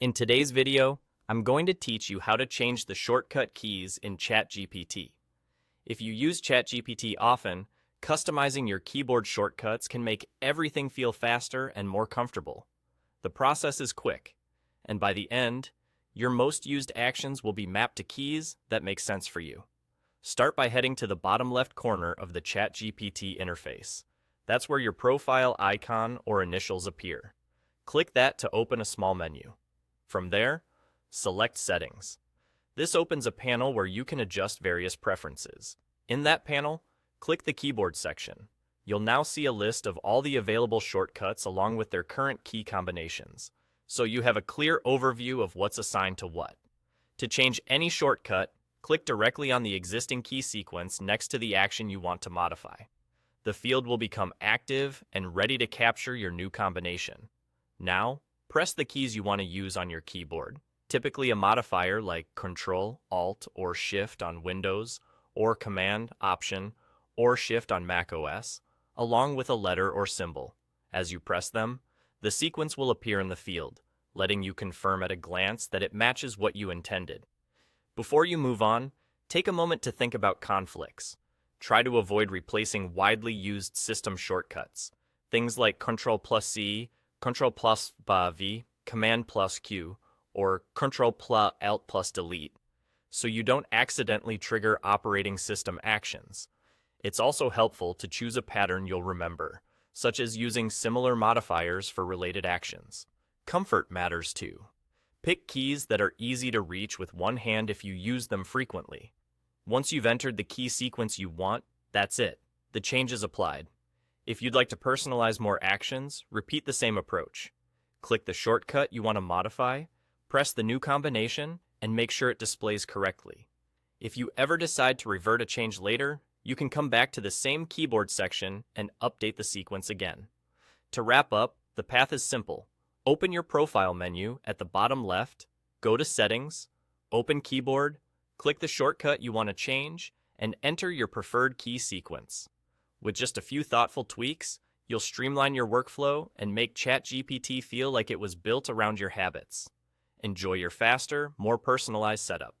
In today's video, I'm going to teach you how to change the shortcut keys in ChatGPT. If you use ChatGPT often, customizing your keyboard shortcuts can make everything feel faster and more comfortable. The process is quick, and by the end, your most used actions will be mapped to keys that make sense for you. Start by heading to the bottom left corner of the ChatGPT interface. That's where your profile icon or initials appear. Click that to open a small menu. From there, select Settings. This opens a panel where you can adjust various preferences. In that panel, click the Keyboard section. You'll now see a list of all the available shortcuts along with their current key combinations, so you have a clear overview of what's assigned to what. To change any shortcut, click directly on the existing key sequence next to the action you want to modify. The field will become active and ready to capture your new combination. Now, press the keys you want to use on your keyboard, typically a modifier like Ctrl, Alt, or Shift on Windows, or Command, Option, or Shift on macOS, along with a letter or symbol. As you press them, the sequence will appear in the field, letting you confirm at a glance that it matches what you intended. Before you move on, take a moment to think about conflicts. Try to avoid replacing widely used system shortcuts, things like Ctrl+C, Ctrl+V, Command+Q, or Ctrl+Alt+Delete, so you don't accidentally trigger operating system actions. It's also helpful to choose a pattern you'll remember, such as using similar modifiers for related actions. Comfort matters too. Pick keys that are easy to reach with one hand if you use them frequently. Once you've entered the key sequence you want, that's it. The change is applied. If you'd like to personalize more actions, repeat the same approach. Click the shortcut you want to modify, press the new combination, and make sure it displays correctly. If you ever decide to revert a change later, you can come back to the same keyboard section and update the sequence again. To wrap up, the path is simple. Open your profile menu at the bottom left, go to Settings, open Keyboard, click the shortcut you want to change, and enter your preferred key sequence. With just a few thoughtful tweaks, you'll streamline your workflow and make ChatGPT feel like it was built around your habits. Enjoy your faster, more personalized setup.